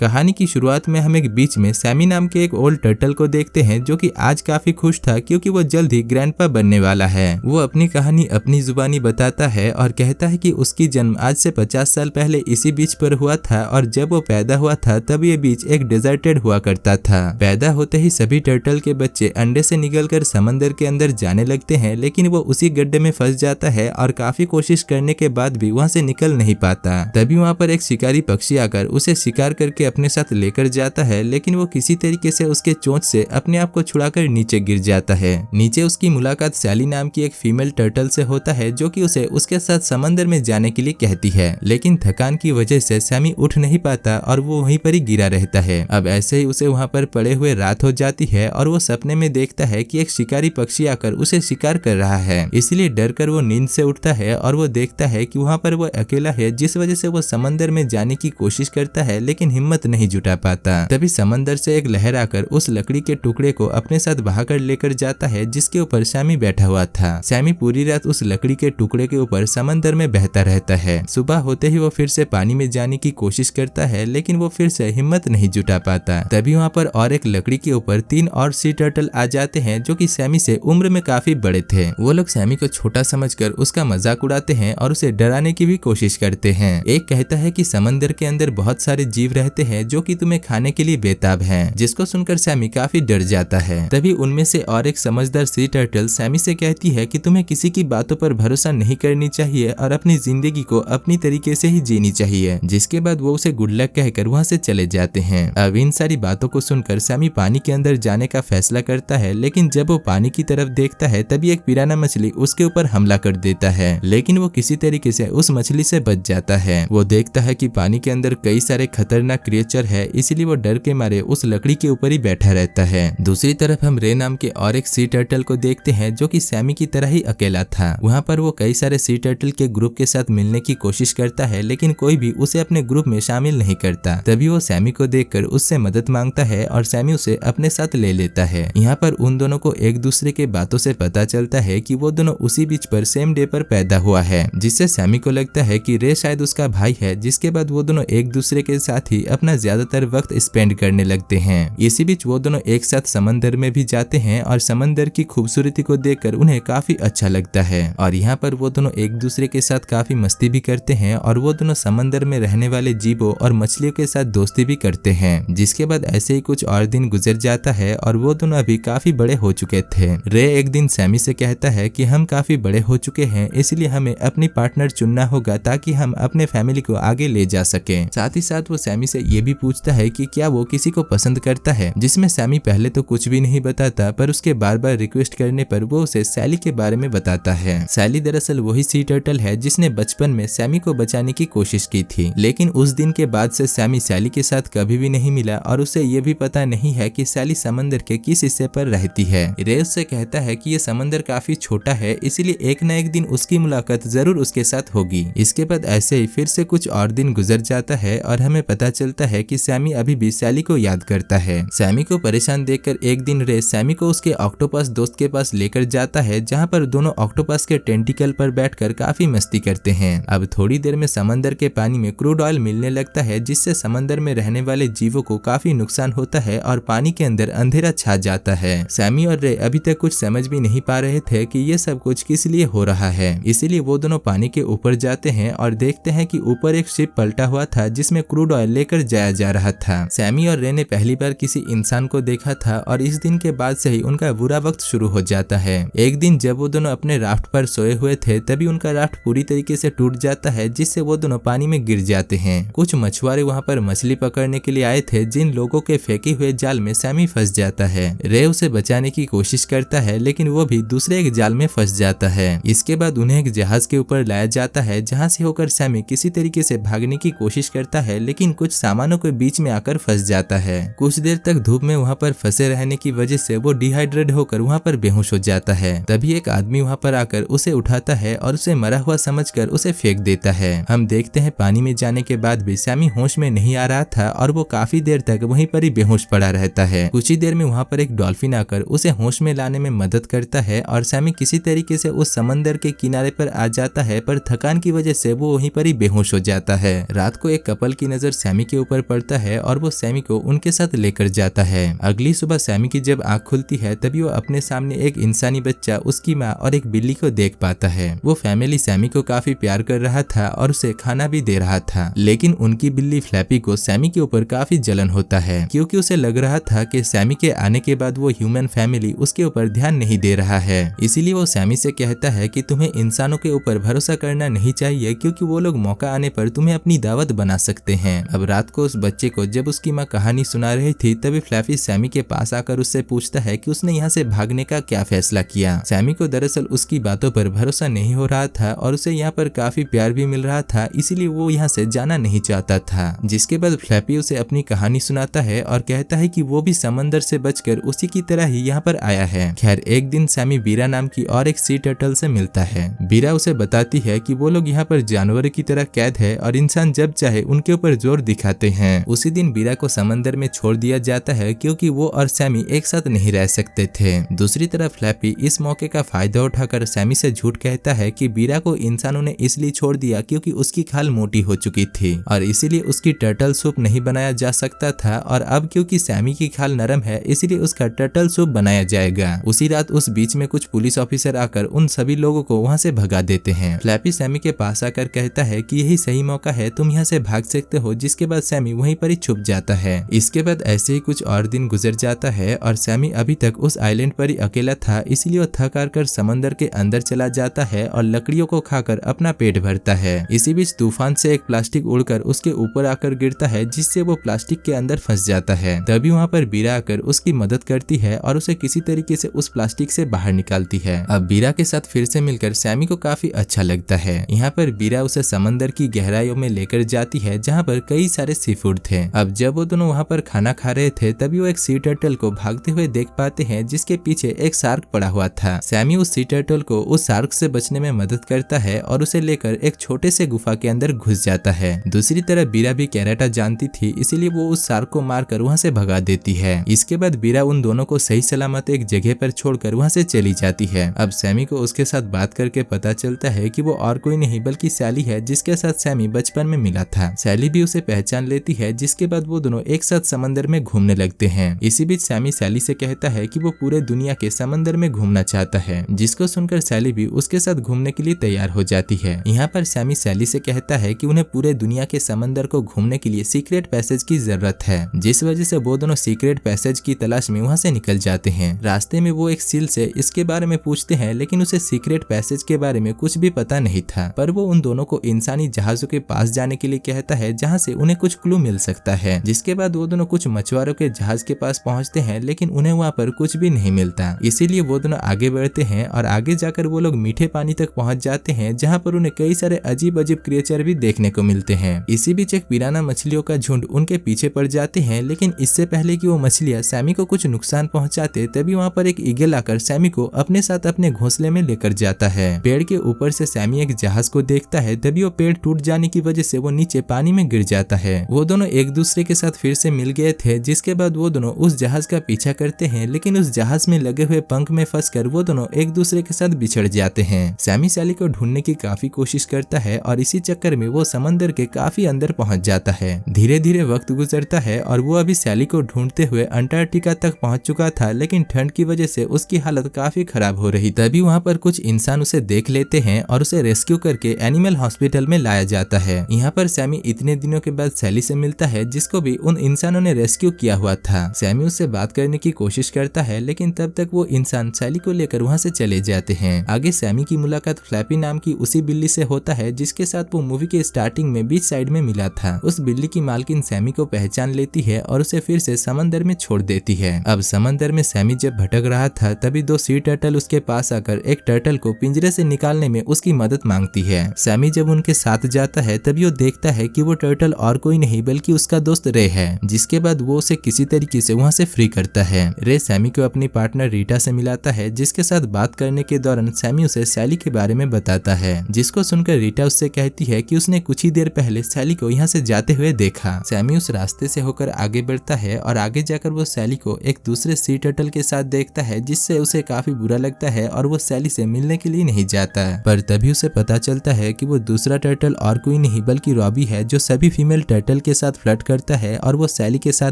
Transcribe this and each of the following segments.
कहानी की शुरुआत में हम एक बीच में सैमी नाम के एक ओल्ड टर्टल को देखते हैं जो कि आज काफी खुश था क्योंकि वो जल्द ही ग्रैंडपा बनने वाला है। वो अपनी कहानी अपनी जुबानी बताता है और कहता है कि उसकी जन्म आज से 50 साल पहले इसी बीच पर हुआ था और जब वो पैदा हुआ था तब ये बीच एक डेजर्टेड हुआ करता था। पैदा होते ही सभी टर्टल के बच्चे अंडे से निकलकर समंदर के अंदर जाने लगते हैं, लेकिन वो उसी गड्ढे में फंस जाता है और काफी कोशिश करने के बाद भी वहाँ से निकल नहीं पाता। तभी वहाँ पर एक शिकारी पक्षी आकर उसे शिकार करके अपने साथ लेकर जाता है, लेकिन वो किसी तरीके से उसके चोंच से अपने आप को छुड़ाकर नीचे गिर जाता है। नीचे उसकी मुलाकात सैली नाम की एक फीमेल टर्टल से होता है जो कि उसे उसके साथ समंदर में जाने के लिए कहती है, लेकिन थकान की वजह से सैमी उठ नहीं पाता और वो वहीं पर ही गिरा रहता है। अब ऐसे ही उसे वहाँ पर पड़े हुए रात हो जाती है और वो सपने में देखता है कि एक शिकारी पक्षी आकर उसे शिकार कर रहा है, इसलिए डर कर वो नींद से उठता है और वो देखता है कि वहाँ पर वो अकेला है, जिस वजह से वो समंदर में जाने की कोशिश करता है लेकिन हिम्मत नहीं जुटा पाता। तभी समंदर से एक लहर आकर उस लकड़ी के टुकड़े को अपने साथ बहाकर लेकर जाता है जिसके ऊपर सैमी बैठा हुआ था। सैमी पूरी रात उस लकड़ी के टुकड़े के ऊपर समंदर में बहता रहता है। सुबह होते ही वो फिर से पानी में जाने की कोशिश करता है लेकिन वो फिर से हिम्मत नहीं जुटा पाता। तभी वहाँ पर और एक लकड़ी के ऊपर 3 और सी टर्टल आ जाते हैं जो कि सैमी से उम्र में काफी बड़े थे। वो लोग सैमी को छोटा समझकर उसका मजाक उड़ाते हैं और उसे डराने की भी कोशिश करते हैं। एक कहता है कि समंदर के अंदर बहुत सारे जीव रहते हैं जो कि तुम्हें खाने के लिए बेताब हैं, जिसको सुनकर सैमी काफी डर जाता है। तभी उनमें से और एक समझदार सी टर्टल सैमी से कहती है कि तुम्हें किसी की बातों पर भरोसा नहीं करनी चाहिए और अपनी जिंदगी को अपनी तरीके से ही जीनी चाहिए। जिसके बाद वो उसे गुड लक कहकर वहाँ से चले जाते हैं। अब इन सारी बातों को सुनकर सैमी पानी के अंदर जाने का फैसला करता है, लेकिन जब वो पानी की तरफ देखता है तभी एक पिराना मछली उसके ऊपर हमला कर देता है, लेकिन वो किसी तरीके से उस मछली से बच जाता है। वो देखता है कि पानी के अंदर कई सारे खतरनाक क्रिएचर है, इसलिए वो डर के मारे उस लकड़ी के ऊपर ही बैठा रहता है। दूसरी तरफ हम रे नाम के और एक सी टर्टल को देखते हैं जो कि सैमी की तरह ही अकेला था। वहाँ पर वो कई सारे सी टर्टल के ग्रुप के साथ मिलने की कोशिश करता है, लेकिन कोई भी उसे अपने ग्रुप में शामिल नहीं करता। तभी वो सैमी को देखकर उससे मदद मांगता है और सैमी उसे अपने साथ ले लेता है। यहाँ पर उन दोनों को एक दूसरे के बातों से पता चलता है कि वो दोनों उसी बीच पर सेम डे पर पैदा हुआ है, जिससे सैमी को लगता है कि रे शायद उसका भाई है। जिसके बाद वो दोनों एक दूसरे के साथ ही अपना ज्यादातर वक्त स्पेंड करने लगते हैं। इसी बीच वो दोनों एक साथ समंदर में भी जाते हैं और समंदर की खूबसूरती को देखकर उन्हें काफी अच्छा लगता है और यहाँ पर वो दोनों एक दूसरे के साथ काफी मस्ती भी करते हैं और वो दोनों समंदर में रहने वाले जीवों और मछलियों के साथ दोस्ती भी करते हैं। जिसके बाद ऐसे ही कुछ और दिन गुजर जाता है और वो दोनों अभी काफी बड़े हो चुके थे। रे एक दिन सैमी से कहता है कि हम काफी बड़े हो चुके हैं, इसलिए हमें अपनी पार्टनर चुनना होगा ताकि हम अपने फैमिली को आगे ले जा सके। साथ ही साथ वो सैमी से ये भी पूछता है कि क्या वो किसी को पसंद करता है, जिसमें सैमी पहले तो कुछ भी नहीं बताता, पर उसके बार बार रिक्वेस्ट करने पर वो उसे सैली के बारे में बताता है। सैली दरअसल वही सी टर्टल है जिसने बचपन में सैमी को बचाने की कोशिश की थी, लेकिन उस दिन के बाद से सैमी सैली के साथ कभी भी नहीं मिला और उसे ये भी पता नहीं है कि सैली समंदर के किस हिस्से पर रहती है। रे उससे कहता है कि ये समंदर काफी छोटा है, इसीलिए एक न एक दिन उसकी मुलाकात जरूर उसके साथ होगी। इसके बाद ऐसे ही फिर से कुछ और दिन गुजर जाता है और हमें पता चलता है कि सैमी अभी भी सैली को याद करता है। सैमी को परेशान देखकर एक दिन रे सैमी को उसके ऑक्टोपस दोस्त के पास लेकर जाता है, जहाँ पर दोनों ऑक्टोपस के टेंटिकल पर बैठकर काफी मस्ती करते हैं। अब थोड़ी देर में समंदर के पानी में क्रूड ऑयल मिलने लगता है, जिससे समंदर में रहने वाले जीवों को काफी नुकसान होता है और पानी के अंदर अंधेरा छा जाता है। सैमी और रे अभी तक कुछ समझ भी नहीं पा रहे थे कि ये सब कुछ किस लिए हो रहा है, इसीलिए वो दोनों पानी के ऊपर जाते हैं और देखते हैं कि ऊपर एक शिप पलटा हुआ था जिसमें क्रूड ऑयल लेकर जाया जा रहा था। सैमी और रे ने पहली बार किसी इंसान को देखा था और इस दिन के बाद से ही उनका बुरा वक्त शुरू हो जाता है। एक दिन जब वो दोनों अपने राफ्ट पर सोए हुए थे तभी उनका राफ्ट पूरी तरीके से टूट जाता है, जिससे वो दोनों पानी में गिर जाते हैं। कुछ मछुआरे वहाँ पर मछली पकड़ने के लिए आए थे, जिन लोगों के फेंके हुए जाल में सैमी फंस जाता है। रे उसे बचाने की कोशिश करता है, लेकिन वो भी दूसरे एक जाल में फंस जाता है। इसके बाद उन्हें एक जहाज के ऊपर लाया जाता है, जहाँ से होकर सैमी किसी तरीके से भागने की कोशिश करता है, लेकिन कुछ सामानों के बीच में आकर फंस जाता है। कुछ देर तक धूप में वहाँ पर फंसे रहने की वजह से वो डिहाइड्रेट होकर वहाँ पर बेहोश हो जाता है। तभी एक आदमी वहाँ पर आकर उसे उठाता है और उसे मरा हुआ समझकर उसे फेंक देता है। हम देखते हैं पानी में जाने के बाद भी सैमी होश में नहीं आ रहा था और वो काफी देर तक वहीं पर ही बेहोश पड़ा रहता है। कुछ ही देर में वहाँ पर एक डॉल्फिन आकर उसे होश में लाने में मदद करता है और सैमी किसी तरीके से उस समंदर के किनारे पर आ जाता है, पर थकान की वजह से वो वहीं पर ही बेहोश हो जाता है। रात को एक कपल की नजर सैमी के ऊपर ऊपर पड़ता है और वो सैमी को उनके साथ लेकर जाता है। अगली सुबह सैमी की जब आँख खुलती है तभी वो अपने सामने एक इंसानी बच्चा, उसकी माँ और एक बिल्ली को देख पाता है। वो फैमिली सैमी को काफी प्यार कर रहा था और उसे खाना भी दे रहा था, लेकिन उनकी बिल्ली फ्लैपी को सैमी के ऊपर काफी जलन होता है क्योंकि उसे लग रहा था कि सैमी के आने के बाद वो ह्यूमन फैमिली उसके ऊपर ध्यान नहीं दे रहा है। इसीलिए वो सैमी से कहता है कि तुम्हें इंसानों के ऊपर भरोसा करना नहीं चाहिए क्योंकि वो लोग मौका आने पर तुम्हें अपनी दावत बना सकते हैं। अब रात को उस बच्चे को जब उसकी माँ कहानी सुना रही थी तभी फ्लैफी सैमी के पास आकर उससे पूछता है कि उसने यहाँ से भागने का क्या फैसला किया। सैमी को दरअसल उसकी बातों पर भरोसा नहीं हो रहा था और उसे यहाँ पर काफी प्यार भी मिल रहा था, इसीलिए वो यहाँ से जाना नहीं चाहता था। जिसके बाद फ्लैपी उसे अपनी कहानी सुनाता है और कहता है कि वो भी समंदर से बचकर उसी की तरह ही यहाँ पर आया है। खैर एक दिन सैमी बीरा नाम की और एक सी टर्टल से मिलता है। बीरा उसे बताती है कि वो लोग यहाँ पर जानवरों की तरह कैद है और इंसान जब चाहे उनके ऊपर जोर दिखाते हैं। उसी दिन बीरा को समंदर में छोड़ दिया जाता है क्योंकि वो और सैमी एक साथ नहीं रह सकते थे। दूसरी तरफ फ्लैपी इस मौके का फायदा उठाकर सैमी से झूठ कहता है कि बीरा को इंसानों ने इसलिए छोड़ दिया क्योंकि उसकी खाल मोटी हो चुकी थी और इसीलिए उसकी टर्टल सूप नहीं बनाया जा सकता था, और अब क्योंकि सैमी की खाल नरम है इसलिए उसका टर्टल सूप बनाया जाएगा। उसी रात उस बीच में कुछ पुलिस ऑफिसर आकर उन सभी लोगों को वहाँ से भगा देते हैं। फ्लैपी सैमी के पास आकर कहता है कि यही सही मौका है, तुम यहाँ से भाग सकते हो, जिसके बाद सैमी वहीं पर ही छुप जाता है। इसके बाद ऐसे ही कुछ और दिन गुजर जाता है और सैमी अभी तक उस आइलैंड पर ही अकेला था, इसलिए वो थक हार कर समंदर के अंदर चला जाता है और लकड़ियों को खाकर अपना पेट भरता है। इसी बीच तूफान से एक प्लास्टिक उड़कर उसके ऊपर आकर गिरता है, जिससे वो प्लास्टिक के अंदर फंस जाता है। तभी वहाँ पर बीरा आकर उसकी मदद करती है और उसे किसी तरीके से उस प्लास्टिक से बाहर निकालती है। अब बीरा के साथ फिर से मिलकर सैमी को काफी अच्छा लगता है। यहाँ पर बीरा उसे समंदर की गहराइयों में लेकर जाती है जहाँ पर कई सारे सी फूड थे। अब जब वो दोनों वहाँ पर खाना खा रहे थे तभी वो एक सी टर्टल को भागते हुए देख पाते हैं जिसके पीछे एक शार्क पड़ा हुआ था। सैमी उस सी टर्टल को उस शार्क से बचने में मदद करता है और उसे लेकर एक छोटे से गुफा के अंदर घुस जाता है। दूसरी तरफ बीरा भी कैराटा जानती थी, इसीलिए वो उस शार्क को मारकर वहाँ से भगा देती है। इसके बाद बीरा उन दोनों को सही सलामत एक जगह पर छोड़कर वहाँ से चली जाती है। अब सैमी को उसके साथ बात करके पता चलता है कि वो और कोई नहीं बल्कि सैली है, जिसके साथ सैमी बचपन में मिला था। सैली भी उसे पहचान लेती है, जिसके बाद वो दोनों एक साथ समंदर में घूमने लगते हैं। इसी बीच सैमी सैली से कहता है कि वो पूरे दुनिया के समंदर में घूमना चाहता है, जिसको सुनकर सैली भी उसके साथ घूमने के लिए तैयार हो जाती है। यहाँ पर सैमी सैली से कहता है कि उन्हें पूरे दुनिया के समंदर को घूमने के लिए सीक्रेट पैसेज की जरूरत है, जिस वजह से वो दोनों सीक्रेट पैसेज की तलाश में वहाँ से निकल जाते हैं। रास्ते में वो एक सील से इसके बारे में पूछते हैं, लेकिन उसे सीक्रेट पैसेज के बारे में कुछ भी पता नहीं था, पर वो उन दोनों को इंसानी जहाजों के पास जाने के लिए कहता है जहाँ से उन्हें कुछ क्लू मिल सकता है। जिसके बाद वो दोनों कुछ मछुआरों के जहाज के पास पहुँचते हैं, लेकिन उन्हें वहाँ पर कुछ भी नहीं मिलता। इसीलिए वो दोनों आगे बढ़ते हैं और आगे जाकर वो लोग मीठे पानी तक पहुँच जाते हैं, जहाँ पर उन्हें कई सारे अजीब अजीब क्रिएचर भी देखने को मिलते हैं। इसी बीच एक पिराना मछलियों का झुंड उनके पीछे पड़ जाते हैं, लेकिन इससे पहले कि वो मछलियां सैमी को कुछ नुकसान पहुंचाते तभी वहाँ पर एक ईगल आकर सैमी को अपने साथ अपने घोंसले में लेकर जाता है। पेड़ के ऊपर से सैमी एक जहाज को देखता है, तभी वो पेड़ टूट जाने की वजह से वो नीचे पानी में गिर जाता है। वो दोनों एक दूसरे के साथ फिर से मिल गए थे, जिसके बाद वो दोनों उस जहाज का पीछा करते हैं, लेकिन उस जहाज में लगे हुए पंख में फंसकर वो दोनों एक दूसरे के साथ बिछड़ जाते हैं। सैमी सैली को ढूंढने की काफी कोशिश करता है और इसी चक्कर में वो समंदर के काफी अंदर पहुंच जाता है। धीरे धीरे वक्त गुजरता है और वो अभी सैली को ढूंढते हुए अंटार्कटिका तक पहुंच चुका था, लेकिन ठंड की वजह से उसकी हालत काफी खराब हो रही। तभी वहाँ पर कुछ इंसान उसे देख लेते हैं और उसे रेस्क्यू करके एनिमल हॉस्पिटल में लाया जाता है। यहाँ पर सैमी इतने दिनों के बाद सैली से मिलता है, जिसको भी उन इंसानों ने रेस्क्यू किया हुआ था। सैमी उससे बात करने की कोशिश करता है, लेकिन तब तक वो इंसान सैली को लेकर वहाँ से चले जाते हैं। आगे सैमी की मुलाकात फ्लैपी नाम की उसी बिल्ली से होता है, जिसके साथ वो मूवी के स्टार्टिंग में बीच साइड में मिला था। उस बिल्ली की मालकिन सैमी को पहचान लेती है और उसे फिर से समंदर में छोड़ देती है। अब समंदर में सैमी जब भटक रहा था, तभी दो सी टर्टल उसके पास आकर एक टर्टल को पिंजरे से निकालने में उसकी मदद मांगती है। सैमी जब उनके साथ जाता है तभी वो देखता है कि वो टर्टल और कोई नहीं बल्कि उसका दोस्त रे है, जिसके बाद वो उसे किसी तरीके से वहाँ से फ्री करता है। रे सैमी को अपनी पार्टनर रीटा से मिलाता है, जिसके साथ बात करने के दौरान सैमी उसे सैली के बारे में बताता है, जिसको सुनकर रीटा उससे कहती है कि उसने कुछ ही देर पहले सैली को यहाँ से जाते हुए देखा। सैमी उस रास्ते से होकर आगे बढ़ता है और आगे जाकर वो सैली को एक दूसरे सी टर्टल के साथ देखता है, जिससे उसे काफी बुरा लगता है और वो सैली से मिलने के लिए नहीं जाता है। पर तभी उसे पता चलता है कि वो दूसरा टर्टल और कोई नहीं बल्कि रॉबी है, जो सभी फीमेल टर्टल टर्टल के साथ फ्लर्ट करता है और वो सैली के साथ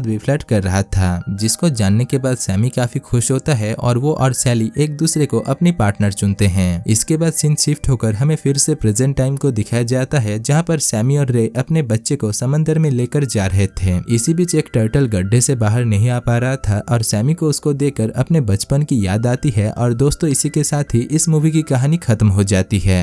भी फ्लर्ट कर रहा था, जिसको जानने के बाद सैमी काफी खुश होता है और वो और सैली एक दूसरे को अपनी पार्टनर चुनते हैं। इसके बाद सीन शिफ्ट होकर हमें फिर से प्रेजेंट टाइम को दिखाया जाता है, जहाँ पर सैमी और रे अपने बच्चे को समंदर में लेकर जा रहे थे। इसी बीच एक टर्टल गड्ढे से बाहर नहीं आ पा रहा था और सैमी को उसको देखकर अपने बचपन की याद आती है। और दोस्तों, इसी के साथ ही इस मूवी की कहानी खत्म हो जाती है।